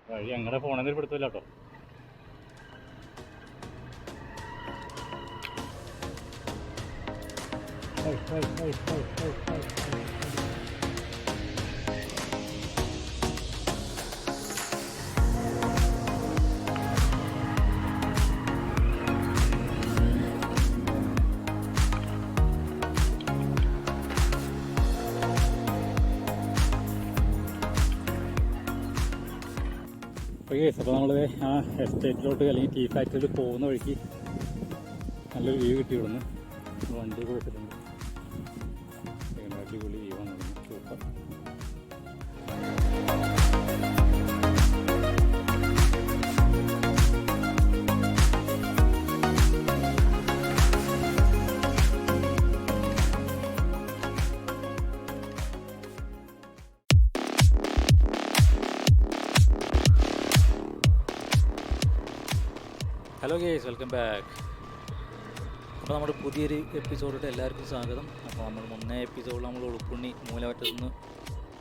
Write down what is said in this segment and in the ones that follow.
വഴി എങ്ങനെ പോണെന്നൊരു പിടുത്തമില്ല കേട്ടോ. അപ്പോൾ നമ്മൾ ആ എസ്റ്റേറ്റിലോട്ട് അല്ലെങ്കിൽ ടീ ഫാക്ടറിയിൽ പോകുന്ന വഴിക്ക് നല്ലൊരു വ്യൂ കിട്ടി ഇവിടുന്ന്. വണ്ടി കൊടുത്തിട്ടുണ്ട്, അടിപൊളി വ്യൂ ആണ് super. Hello guys, welcome back. അപ്പോൾ നമ്മുടെ പുതിയൊരു എപ്പിസോഡിട്ട് എല്ലാവർക്കും സ്വാഗതം. അപ്പോൾ നമ്മൾ മുന്നേ എപ്പിസോഡിൽ നമ്മൾ ഉളുപ്പുണ്ണി മൂലമറ്റത്തു നിന്ന്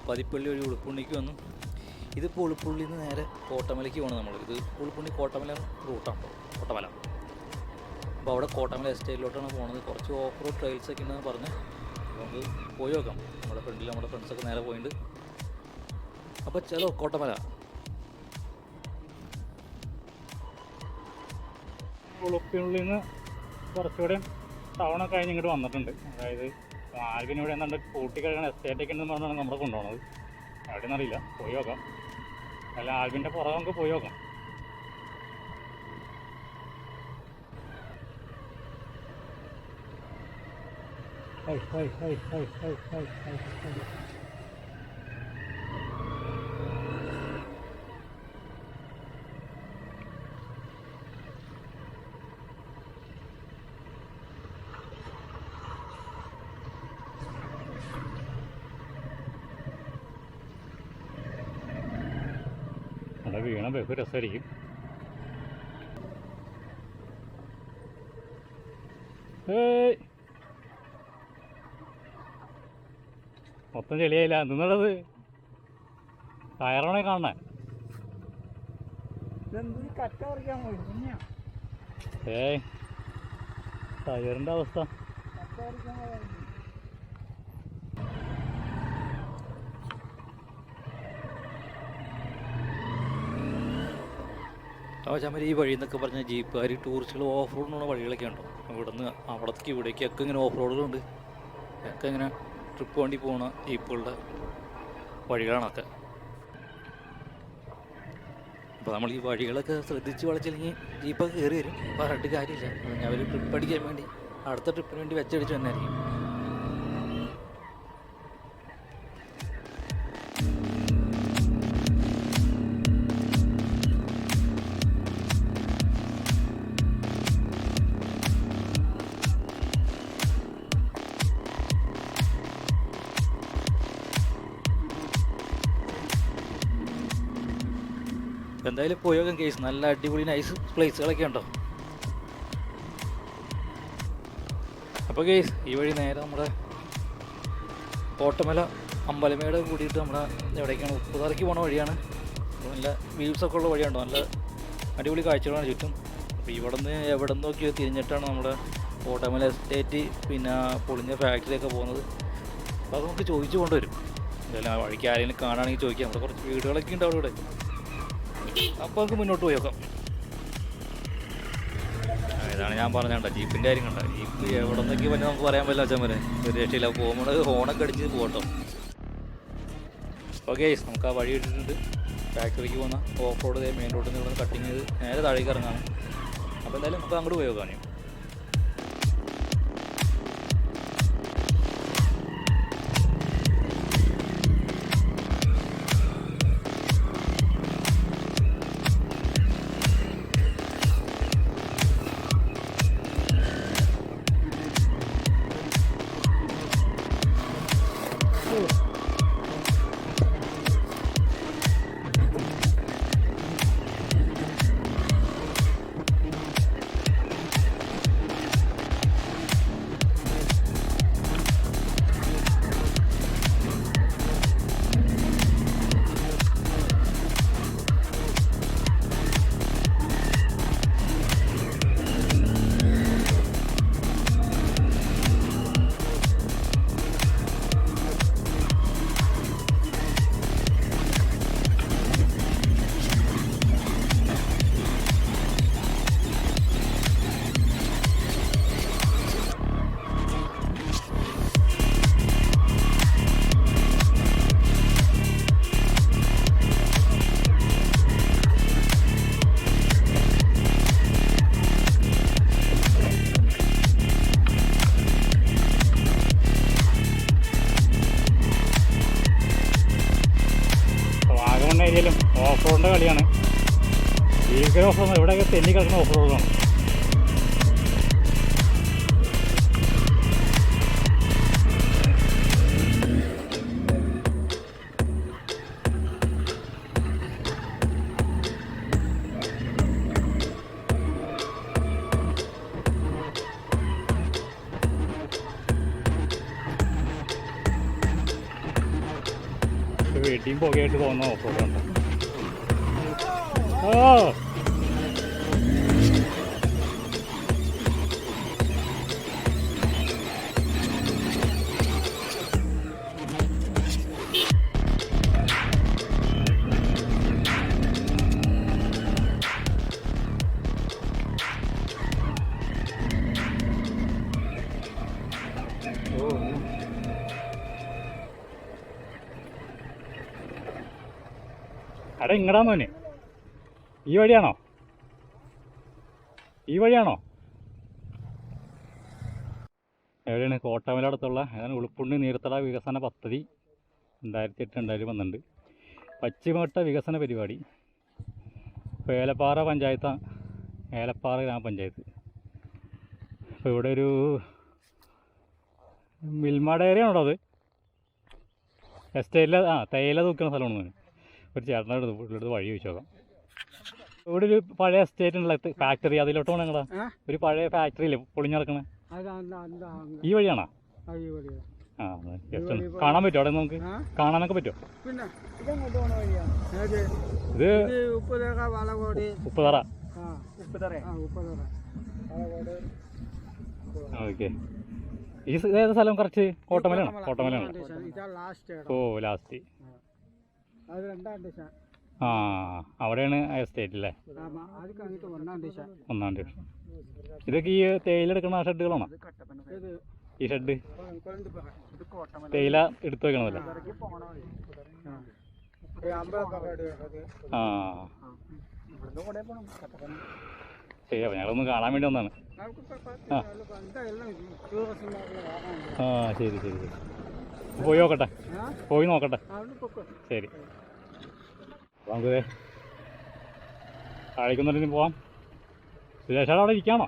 പതിപ്പള്ളി വഴി ഉളുപ്പുണ്ണിക്ക് വന്നു. ഇതിപ്പോൾ ഉളുപ്പുള്ളിയിൽ നിന്ന് നേരെ കോട്ടമലയ്ക്ക് പോകണം. ഇത് ഉളുപ്പുണ്ണി കോട്ടമല റൂട്ടാണ്, കോട്ടമല. അപ്പോൾ അവിടെ കോട്ടമല എസ്റ്റേറ്റിലോട്ടാണ് പോകുന്നത്. കുറച്ച് ഓഫ് റോഡ് ട്രയൽസൊക്കെ ഉണ്ടെന്ന് പറഞ്ഞ് നമുക്ക് പോയി നോക്കാം. നമ്മുടെ ഫ്രണ്ട്സൊക്കെ നേരെ പോയിട്ടുണ്ട്. അപ്പോൾ ചലോ കോട്ടമല. ഉളുപ്പിനുള്ളിൽ നിന്ന് കുറച്ചുകൂടെ ടൗണൊക്കെ കഴിഞ്ഞ് ഇങ്ങോട്ട് വന്നിട്ടുണ്ട്. അതായത് ആൽവിനിവിടെ എന്താണ്ട് കൂട്ടി കഴിയണ എസ്റ്റേറ്റൊക്കെ ഉണ്ടെന്ന് പറഞ്ഞാണ് നമ്മളെ കൊണ്ടുപോകുന്നത്. എവിടെയെന്ന് അറിയില്ല, പോയി നോക്കാം. അല്ല, ആൽവിൻ്റെ പുറകെ നമുക്ക് പോയി നോക്കാം. അവിടെ വീണ ബഹു രസമായിരിക്കും. മൊത്തം ചെളിയായില്ല. നിന്നുള്ളത് ടയറാണെ കാണണേ. ടയറിൻ്റെ അവസ്ഥ ചമരി. ഈ വഴി എന്നൊക്കെ പറഞ്ഞാൽ ജീപ്പുകാർ, ടൂറിസ്റ്റുകൾ ഓഫ് റോഡിനുള്ള വഴികളൊക്കെ ഉണ്ടോ. ഇവിടുന്ന് അവിടത്തേക്ക് ഇവിടേക്കൊക്കെ ഇങ്ങനെ ഓഫ് റോഡുകളുണ്ട്. ഒക്കെ ഇങ്ങനെ ട്രിപ്പ് വണ്ടി പോകുന്ന ജീപ്പുകളുടെ വഴികളാണൊക്കെ. അപ്പോൾ നമ്മൾ ഈ വഴികളൊക്കെ ശ്രദ്ധിച്ച് വളച്ചില്ലെങ്കിൽ ജീപ്പൊക്കെ കയറി വരും. പറഞ്ഞിട്ട് കാര്യമില്ല. അവർ ട്രിപ്പ് അടിക്കാൻ വേണ്ടി, അടുത്ത ട്രിപ്പിന് വേണ്ടി വെച്ചടിച്ച് തന്നെയായിരിക്കും. എന്തായാലും പോയോക്കാം കേസ്. നല്ല അടിപൊളി നൈസ് പ്ലേസുകളൊക്കെ ഉണ്ടോ. അപ്പോൾ കേസ് ഈ വഴി നേരെ നമ്മുടെ കോട്ടമല അമ്പലമേട് കൂടിയിട്ട് നമ്മുടെ എവിടേക്കാണ്, ഉപ്പുതറയ്ക്ക് പോണ വഴിയാണ്. നല്ല വ്യൂസൊക്കെ ഉള്ള വഴിയുണ്ടോ, നല്ല അടിപൊളി കാഴ്ചകളാണ് ചുറ്റും. അപ്പോൾ ഇവിടെ നിന്ന് എവിടെ നിന്നൊക്കെ തിരിഞ്ഞിട്ടാണ് നമ്മുടെ കോട്ടമല എസ്റ്റേറ്റ് പിന്നെ പൊളിഞ്ഞ ഫാക്ടറിയൊക്കെ പോകുന്നത്. അപ്പോൾ അത് നമുക്ക് ചോദിച്ചു കൊണ്ടുവരും. എന്തായാലും ആ വഴിക്ക് ആരെങ്കിലും കാണുകയാണെങ്കിൽ ചോദിക്കാം. നമ്മുടെ കുറച്ച് വീടുകളൊക്കെ ഉണ്ട് അവിടെ ഇവിടെ. അപ്പോൾ നമുക്ക് മുന്നോട്ട് പോയി നോക്കാം. ഇതാണ് ഞാൻ പറഞ്ഞ ജീപ്പിൻ്റെ കാര്യം കണ്ട. ജീപ്പ് എവിടെ നിന്നൊക്കെ പറ്റി നമുക്ക് പറയാൻ പറ്റില്ല. അച്ഛൻ വരെ ഒരു രക്ഷയില്ല. പോകുമ്പോൾ ഹോണൊക്കെ അടിച്ച് പോകട്ടോ. ഓക്കെ, നമുക്ക് ആ വഴി ഇട്ടിട്ടുണ്ട്. ഫാക്ടറിക്ക് പോകുന്ന ഓഫ് റോഡ് മെയിൻ റോഡിൽ നിന്ന് കട്ടിങ് ചെയ്ത് നേരെ താഴേക്ക് ഇറങ്ങാണ്. അപ്പോൾ എന്തായാലും നമുക്ക് അങ്ങോട്ട് പോയി നോക്കാം. പരിപാടിയാണ്. ഭീകര ഓഫ് റോഡ്. ഇവിടെയൊക്കെ തെന്നി കിടക്കുന്ന ഓഫ് റോഡാണ്. വെടിയും പുകയായിട്ട് പോകുന്ന ഓഫ് റോഡുണ്ട്. ഓ അവിടെ ഇങ്ങടാ മോനെ. ഈ വഴിയാണോ? ഈ വഴിയാണോ? എവിടെയാണ്? കോട്ടാമല അടുത്തുള്ള ഏതാണ് ഉളുപ്പുണ്ണി നീർത്തട വികസന പദ്ധതി 2008-2012 പശ്ചിമഘട്ട വികസന പരിപാടി. ഇപ്പോൾ ഏലപ്പാറ പഞ്ചായത്താണ്, ഏലപ്പാറ ഗ്രാമപഞ്ചായത്ത്. അപ്പോൾ ഇവിടെ ഒരു മിൽമ ഡയറി ആണോ അത്? എസ്റ്റേറ്റിൽ തേയില തൂക്കുന്ന സ്ഥലമാണ്. ഒരു ചേട്ടനോട് വീട്ടിലെടുത്ത് വഴി ചോദിച്ചു നോക്കാം. ഇവിടെ ഒരു പഴയ എസ്റ്റേറ്റ് ഉള്ള ഫാക്ടറി, അതിലോട്ട് പോകണം. ഞങ്ങളാ ഒരു പഴയ ഫാക്ടറി ഇല്ലേ പൊളിഞ്ഞിറക്കണേ? ഈ വഴിയാണോ? ആ കാണാൻ പറ്റുമോ അവിടെ? നമുക്ക് കാണാനൊക്കെ പറ്റുമോ? ഇത് ഉപ്പുതറ. ഓക്കെ. ഈ ഏത് സ്ഥലം? കറക്റ്റ് കോട്ടമലയാണോ? കോട്ടമലയാണോ? ഓ ലാസ്റ്റ്. ആ അവിടെയാണ് എസ്റ്റേറ്റ് അല്ലേ? 1-ാം ഡിവിഷൻ. ഇതൊക്കെ ഈ തേയില എടുക്കുന്ന ഷെഡുകളാണോ? ഈ ഷെഡ് തേയില എടുത്തു വെക്കണമല്ലേ? ആ ശരി. അപ്പോൾ ഞങ്ങളൊന്ന് കാണാൻ വേണ്ടി വന്നതാണ്. ആ ശരി ശരി ശരി. പോയി നോക്കട്ടെ, പോയി നോക്കട്ടെ. ശരി. നമുക്ക് താഴേക്കൊന്നും പോവാം. സുരേഷാട് അവിടെ ഇരിക്കാണോ?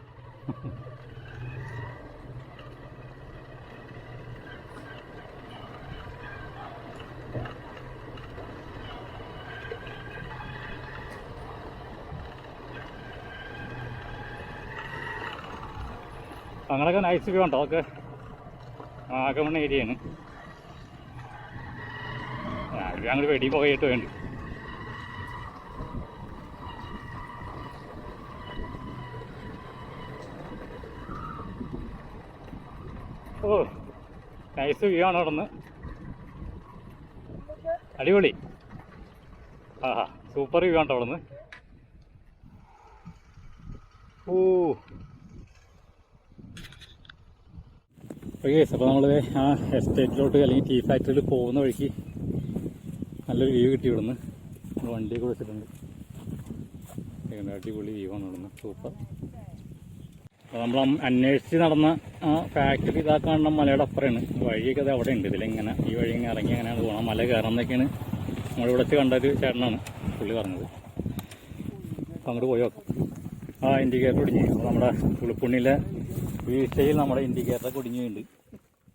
അങ്ങനെയൊക്കെ നൈസ് വ്യൂ ഉണ്ടോ? അതൊക്കെ വാഗമൺ ഏരിയയാണ്. അങ്ങോട്ട് വെടി പുകയിട്ട് വേണ്ടി. ഓ നൈസ് വ്യൂ ആണ് അവിടെ നിന്ന്. അടിപൊളി. ആഹാ സൂപ്പർ വ്യൂ ആണ് അവിടെ നിന്ന്. ഓ ഓക്കെ. അപ്പോൾ നമ്മൾ ആ എസ്റ്റേറ്റിലോട്ട് അല്ലെങ്കിൽ ടീ ഫാക്ടറിയിൽ പോകുന്ന വഴിക്ക് നല്ലൊരു വ്യൂ കിട്ടി ഇവിടുന്ന്. വണ്ടിയൊക്കെ വെച്ചിട്ടുണ്ട്. അടിപൊളി വ്യൂ ആണ് ഇവിടുന്ന്. സൂപ്പർ. അപ്പോൾ നമ്മൾ അന്വേഷിച്ച് നടന്ന ആ ഫാക്ടറി ഇതാ കാണുന്ന മലയുടെ അപ്പുറമാണ്. വഴിയൊക്കെ അത് അവിടെ ഉണ്ട്. ഇതിലിങ്ങനെ ഈ വഴി ഇങ്ങനെ ഇറങ്ങി അങ്ങനെയാണ് പോകണം. മല കയറുന്നതൊക്കെയാണ് നമ്മളിവിടെ വെച്ച് കണ്ടൊരു ചേട്ടനാണ് പുള്ളി പറഞ്ഞത്. അപ്പോൾ അങ്ങോട്ട് പോയി നോക്കാം. ആ ഇൻഡിക്കേറ്റർ ഒടിഞ്ഞ്. അപ്പോൾ നമ്മുടെ ഉളുപ്പുണ്ണിയിലെ വീഴ്ചയിൽ നമ്മുടെ ഇൻഡിക്കേറ്ററൊക്കെ ഒടിഞ്ഞുണ്ട്.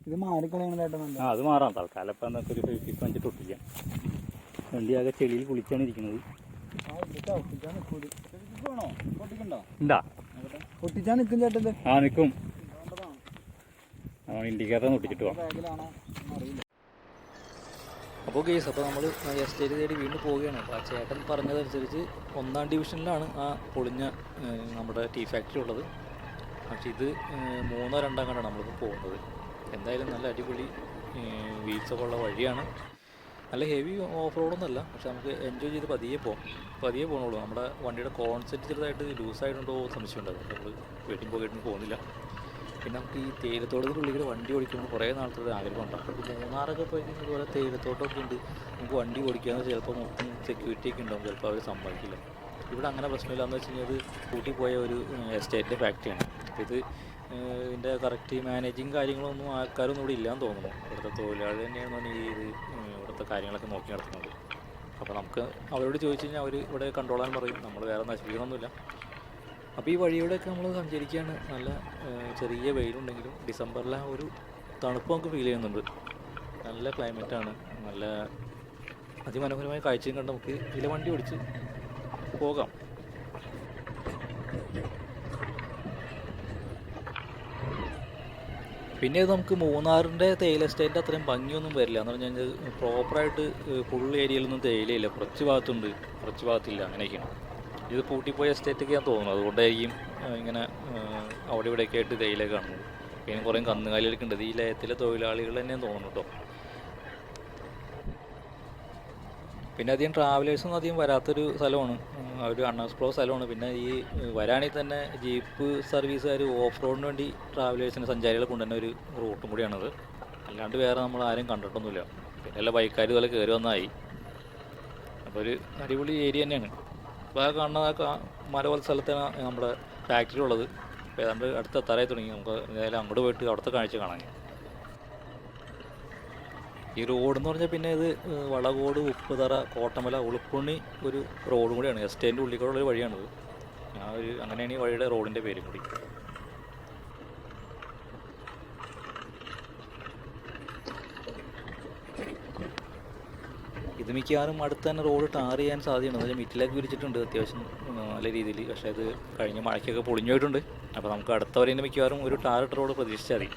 ഇത് മാറിക്കളയാനായിട്ട്. ആ അത് മാറാം. തൽക്കാലം ഇപ്പം എന്തൊക്കെ ഒരു 50 ഒട്ടിക്കാം. വണ്ടി ആകെ ചെളിയിൽ കുളിച്ചാണ് ഇരിക്കുന്നത്. ഉണ്ടാ ഒട്ടിച്ചാൽ നിൽക്കും ചേട്ടൻ്റെ? ആ നിൽക്കും. നമ്മൾ ഇൻഡിക്കേറ്റർ ഒട്ടിച്ചിട്ട് പോകാം. അപ്പോൾ കേസ് അപ്പോൾ നമ്മൾ എസ്റ്റേറ്റ് തേടി വീണ്ടും പോവുകയാണ്. അപ്പോൾ ആ ചേട്ടൻ പറഞ്ഞതനുസരിച്ച് 1-ാം ഡിവിഷനിലാണ് ആ പൊളിഞ്ഞ നമ്മുടെ ടീ ഫാക്ടറി ഉള്ളത്. പക്ഷേ ഇത് 3-ഓ 2-ഓ കണ്ടാണ് നമ്മളിപ്പോൾ പോകുന്നത്. എന്തായാലും നല്ല അടിപൊളി വീഴ്ചയൊക്കെ ഉള്ള വഴിയാണ്. നല്ല ഹെവി ഓഫ് റോഡൊന്നുമല്ല, പക്ഷെ നമുക്ക് എൻജോയ് ചെയ്ത് പതിയെ പോകണുള്ളൂ. നമ്മുടെ വണ്ടിയുടെ കോൺസെപ്റ്റ് ചെറുതായിട്ട് ലൂസായിട്ടുണ്ടോ സംശയമുണ്ടാകും. നമ്മൾ വെയിറ്റിംഗ് പോകായിട്ട് പോകുന്നില്ല. പിന്നെ നമുക്ക് ഈ തേയിലത്തോട്ടത്തിനുള്ളിൽ വണ്ടി ഓടിക്കണം കുറേ നാളത്തെ ആഗ്രഹമുണ്ടാകും. അപ്പോൾ മൂന്നാറൊക്കെ പോയി ഇതുപോലെ തേയിലത്തോട്ടമൊക്കെ ഉണ്ട്. നമുക്ക് വണ്ടി ഓടിക്കാമെന്ന് ചിലപ്പോൾ മൊത്തം സെക്യൂരിറ്റി ഒക്കെ ഉണ്ടാകും. ചിലപ്പോൾ അവർ സമ്മതിക്കില്ല. ഇവിടെ അങ്ങനെ പ്രശ്നമില്ലാന്ന് വെച്ച് കഴിഞ്ഞാൽ അത് കൂട്ടിപ്പോയ ഒരു എസ്റ്റേറ്റിൻ്റെ ഫാക്ടറിയാണ്. അപ്പോൾ ഇത് ഇതിൻ്റെ കറക്റ്റ് മാനേജിങ് കാര്യങ്ങളൊന്നും ആൾക്കാരൊന്നും ഇവിടെ ഇല്ലയെന്ന് തോന്നുന്നു. ഇവിടുത്തെ തൊഴിലാളി തന്നെയാണ് ഈ ഇത് ഇവിടുത്തെ കാര്യങ്ങളൊക്കെ നോക്കി നടത്തുന്നത്. അപ്പോൾ നമുക്ക് അവരോട് ചോദിച്ചു കഴിഞ്ഞാൽ അവർ ഇവിടെ കണ്ടോളാൻ പറയും, നമ്മൾ വേറെ നശിപ്പിക്കണമൊന്നുമില്ല. അപ്പോൾ ഈ വഴിയോടെയൊക്കെ നമ്മൾ സഞ്ചരിക്കുകയാണ്. നല്ല ചെറിയ വെയിലുണ്ടെങ്കിലും ഡിസംബറിലെ ഒരു തണുപ്പ് നമുക്ക് ഫീൽ ചെയ്യുന്നുണ്ട്. നല്ല ക്ലൈമറ്റാണ്, നല്ല അതിമനോഹരമായ കാഴ്ചയും കണ്ട് നമുക്ക് ഇതിലെ വണ്ടി ഓടിച്ച് പോകാം. പിന്നെ ഇത് നമുക്ക് മൂന്നാറിൻ്റെ തേയില എസ്റ്റേറ്റിൻ്റെ അത്രയും ഭംഗിയൊന്നും വരില്ല. എന്ന് പറഞ്ഞു കഴിഞ്ഞാൽ പ്രോപ്പറായിട്ട് ഫുൾ ഏരിയയിലൊന്നും തേയിലയില്ല, കുറച്ച് ഭാഗത്തുണ്ട് കുറച്ച് ഭാഗത്തില്ല, അങ്ങനെയൊക്കെയാണ്. ഇത് പൂട്ടിപ്പോയ എസ്റ്റേറ്റൊക്കെ ഞാൻ തോന്നുന്നു, അതുകൊണ്ടായിരിക്കും ഇങ്ങനെ അവിടെ ഇവിടെയൊക്കെ ആയിട്ട് തേയില കാണുന്നത്. പിന്നെ കുറേ കന്നുകാലികളൊക്കെ ഉണ്ട്, ഈ ലയത്തിലെ തൊഴിലാളികൾ തന്നെയാണ് തോന്നുന്നു കേട്ടോ. പിന്നെ അധികം ട്രാവലേഴ്സൊന്നും അധികം വരാത്തൊരു സ്ഥലമാണ്, ഒരു അൺഎക്സ്പ്ലോർ സ്ഥലമാണ്. പിന്നെ ഈ വരാണെങ്കിൽ തന്നെ ജീപ്പ് സർവീസുകാർ ഓഫ് റോഡിന് വേണ്ടി ട്രാവലേഴ്സിന് സഞ്ചാരികളെ കൊണ്ടുതന്നെ ഒരു റൂട്ടും കൂടിയാണത്. അല്ലാണ്ട് വേറെ നമ്മൾ ആരും കണ്ടിട്ടൊന്നുമില്ല. പിന്നെ എല്ലാ ബൈക്കാർ ഇതുപോലെ കയറി വന്നായി. അപ്പോൾ ഒരു അടിപൊളി ഏരിയ തന്നെയാണ്. അപ്പോൾ ആ കാണുന്ന മല പോലെ സ്ഥലത്താണ് നമ്മുടെ ഫാക്ടറി ഉള്ളത്. അപ്പോൾ ഏതാണ്ട് അടുത്തെത്താറായി തുടങ്ങി. നമുക്ക് എന്തായാലും അങ്ങോട്ട് പോയിട്ട് അവിടുത്തെ കാഴ്ച കാണാൻ. ഈ റോഡെന്ന് പറഞ്ഞാൽ പിന്നെ ഇത് വളകോട്, ഉപ്പുതറ, കോട്ടമല, ഉളുപ്പുണ്ണി ഒരു റോഡും കൂടിയാണ്. എസ്റ്റേറ്റിൻ്റെ ഉള്ളിൽ കൂടെ ഉള്ളൊരു വഴിയാണിത്. അങ്ങനെയാണ് ഈ വഴിയുടെ റോഡിൻ്റെ പേരും കൂടി. ഇത് മിക്കവാറും അടുത്ത് തന്നെ റോഡ് ടാർ ചെയ്യാൻ സാധ്യതയുണ്ട്. എന്ന് വെച്ചാൽ മിറ്റിലേക്ക് വിരിച്ചിട്ടുണ്ട് അത്യാവശ്യം നല്ല രീതിയിൽ. പക്ഷേ അത് കഴിഞ്ഞ മഴയ്ക്കൊക്കെ പൊളിഞ്ഞു പോയിട്ടുണ്ട്. അപ്പോൾ നമുക്ക് അടുത്ത വരെ മിക്കവാറും ഒരു ടാറിട്ട റോഡ് പ്രതീക്ഷിച്ചാൽ മതി.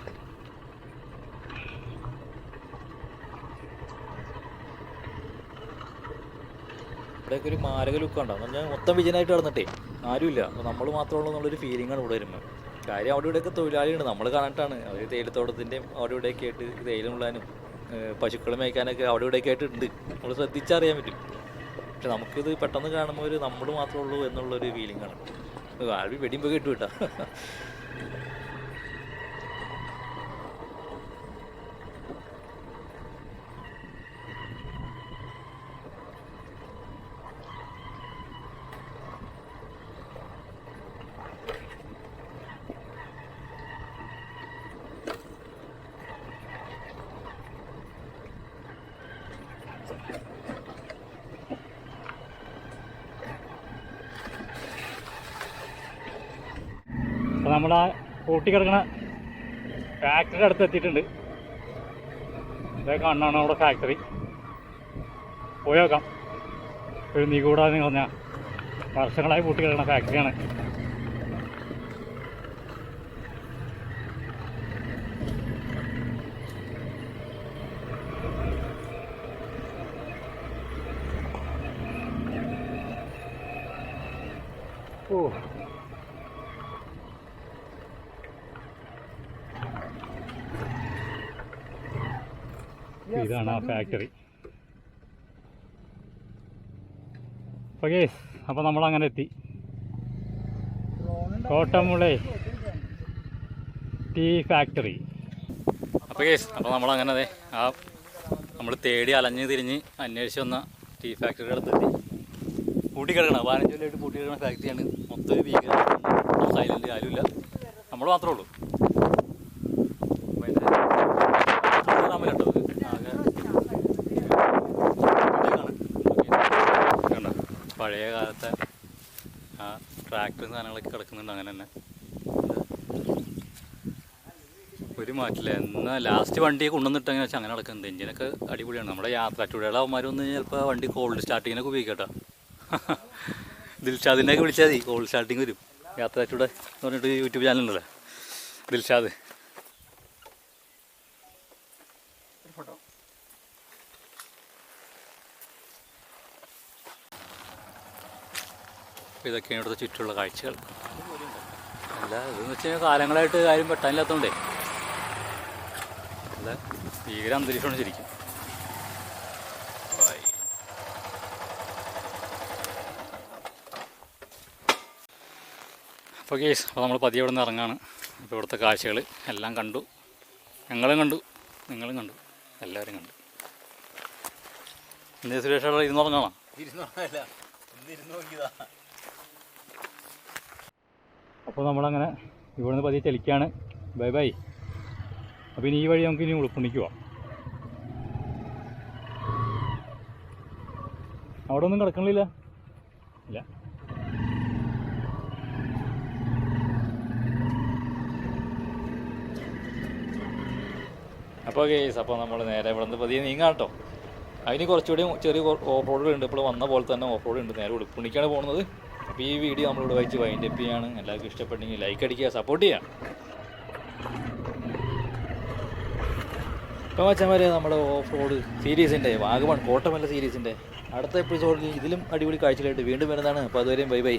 ഇവിടെയൊക്കെ ഒരു മാരക ലുക്കുണ്ടാവും. എന്ന് പറഞ്ഞാൽ മൊത്തം വിജയനായിട്ട് നടന്നിട്ടേ ആരുമില്ല, അപ്പോൾ നമ്മൾ മാത്രമേ ഉള്ളൂ എന്നുള്ളൊരു ഫീലിംഗാണ് ഇവിടെ വരുമ്പോൾ. കാര്യം അവിടെ ഇവിടെയൊക്കെ തൊഴിലാളിയുണ്ട്, നമ്മൾ കാണാനായിട്ടാണ്. അവർ തേയിലത്തോട്ടത്തിൻ്റെയും അവിടെ ഇവിടെയൊക്കെ ആയിട്ട് തേയില ഉള്ളാനും പശുക്കളെ മേയ്ക്കാനൊക്കെ അവിടെ ഇവിടെയൊക്കെ ആയിട്ട് ഉണ്ട്. നമ്മൾ ശ്രദ്ധിച്ചറിയാൻ പറ്റും. പക്ഷെ നമുക്കിത് പെട്ടെന്ന് കാണുമ്പോൾ ഒരു നമ്മൾ മാത്രമേ ഉള്ളൂ എന്നുള്ളൊരു ഫീലിംഗാണ്. ആരും വെടിയുമ്പോൾ കേട്ടു കേട്ടാ. അപ്പോൾ നമ്മൾ ആ കൂട്ടിക്കിടക്കണ ഫാക്ടറിയുടെ അടുത്ത് എത്തിയിട്ടുണ്ട്. ഇതേ കാണാണ് അവിടെ ഫാക്ടറി. പോയി നോക്കാം. ഒരു നിഗൂഢാന്ന് പറഞ്ഞാൽ വർഷങ്ങളായി കൂട്ടിക്കിടക്കണ ഫാക്ടറിയാണ്. ഓ, ഇതാണ് ആ ഫാക്ടറി. ഓക്കെ, അപ്പോൾ നമ്മളങ്ങനെ എത്തി കോട്ടമുള ടീ ഫാക്ടറി. അപ്പോൾ നമ്മളങ്ങനെ അതെ നമ്മൾ തേടി അലഞ്ഞ് തിരിഞ്ഞ് അന്വേഷിച്ച് വന്ന ടീ ഫാക്ടറിയുടെ അടുത്തെത്തി. പൂട്ടിക്കിടക്കണം, 15 കൊല്ലമായിട്ട് പൂട്ടിക്കിടക്കുന്ന ഫാക്ടറിയാണ്. മൊത്തം വീഗൻ, സൈലൻ്റ്, ആരുമില്ല, നമ്മൾ മാത്രമേ ഉള്ളൂ. പഴയ കാലത്തെ ആ ട്രാക്ടറും സാധനങ്ങളൊക്കെ കിടക്കുന്നുണ്ട്. അങ്ങനെ തന്നെ ഒരു മാറ്റില്ല. എന്നാൽ ലാസ്റ്റ് വണ്ടിയെ കൊണ്ടുവന്നിട്ടെങ്ങനെ വെച്ചാൽ അങ്ങനെ നടക്കുന്നത്. എഞ്ചിനൊക്കെ അടിപൊളിയാണ്. നമ്മുടെ യാത്ര ചുടകളവന്മാർ വന്ന് ചിലപ്പോൾ വണ്ടി കോൾഡ് സ്റ്റാർട്ടിങ്ങിനൊക്കെ ഉപയോഗിക്കട്ടോ. ദിൽഷാദിനെയൊക്കെ വിളിച്ചാൽ മതി, കോൾഡ് സ്റ്റാർട്ടിങ് വരും. യാത്ര ചുട എന്ന് പറഞ്ഞിട്ട് യൂട്യൂബ് ചാനലുണ്ടല്ലോ, ദിൽഷാദ്. ഇതൊക്കെയാണ് ഇവിടുത്തെ ചുറ്റുമുള്ള കാഴ്ചകൾ. അല്ല ഇതെന്ന് വെച്ച് കഴിഞ്ഞാൽ കാലങ്ങളായിട്ട് കാര്യം പെട്ടാനില്ലാത്തതുകൊണ്ടേ അല്ല ഭീകര അന്തരീക്ഷമാണ് ശരിക്കും. അപ്പോൾ കേസ്, അപ്പോൾ നമ്മൾ പതിയെ ഇവിടെ നിന്ന് ഇറങ്ങാണ്. അപ്പോൾ ഇവിടുത്തെ കാഴ്ചകൾ എല്ലാം കണ്ടു, ഞങ്ങളും കണ്ടു, നിങ്ങളും കണ്ടു, എല്ലാവരും കണ്ടു. എന്തേ സുരേഷ് അവിടെ ഇരുന്നുറങ്ങാണോ? അപ്പോൾ നമ്മളങ്ങനെ ഇവിടുന്ന് പതിയെ ചലിക്കുകയാണ്. Bye bye. അപ്പോൾ ഇനി ഈ വഴി നമുക്ക് ഇനി ഉളുപ്പുണ്ണിക്ക് പോവാം. അവിടെ ഒന്നും കിടക്കണില്ല. ഇല്ല. അപ്പോൾ കേസ് അപ്പോൾ നമ്മൾ നേരെ ഇവിടെ നിന്ന് പതിയെ നീങ്ങാം കേട്ടോ. അതിന് കുറച്ചുകൂടി ചെറിയ ഓഫ് റോഡുകൾ ഉണ്ട്. ഇപ്പോൾ വന്ന പോലെ തന്നെ ഓഫ് റോഡ് ഉണ്ട്. നേരെ ഉടുപ്പുണിക്കാണ് പോകുന്നത്. അപ്പോൾ ഈ വീഡിയോ നമ്മളിവിടെ വെച്ച് വൈൻഡ് അപ്പ് ചെയ്യാണ്. എല്ലാവർക്കും ഇഷ്ടപ്പെട്ടെങ്കിൽ ലൈക്ക് അടിക്കുക, സപ്പോർട്ട് ചെയ്യുക. ഇപ്പോൾ മച്ചന്മാരെ നമ്മുടെ ഓഫ് റോഡ് സീരീസിൻ്റെ വാഗമൺ കോട്ടമല്ല സീരീസിൻ്റെ അടുത്ത എപ്പിസോഡിൽ ഇതിലും അടിപൊളി കാഴ്ചകളായിട്ട് വീണ്ടും വരുന്നതാണ്. അപ്പോൾ അതുവരെയും ബൈ ബൈ.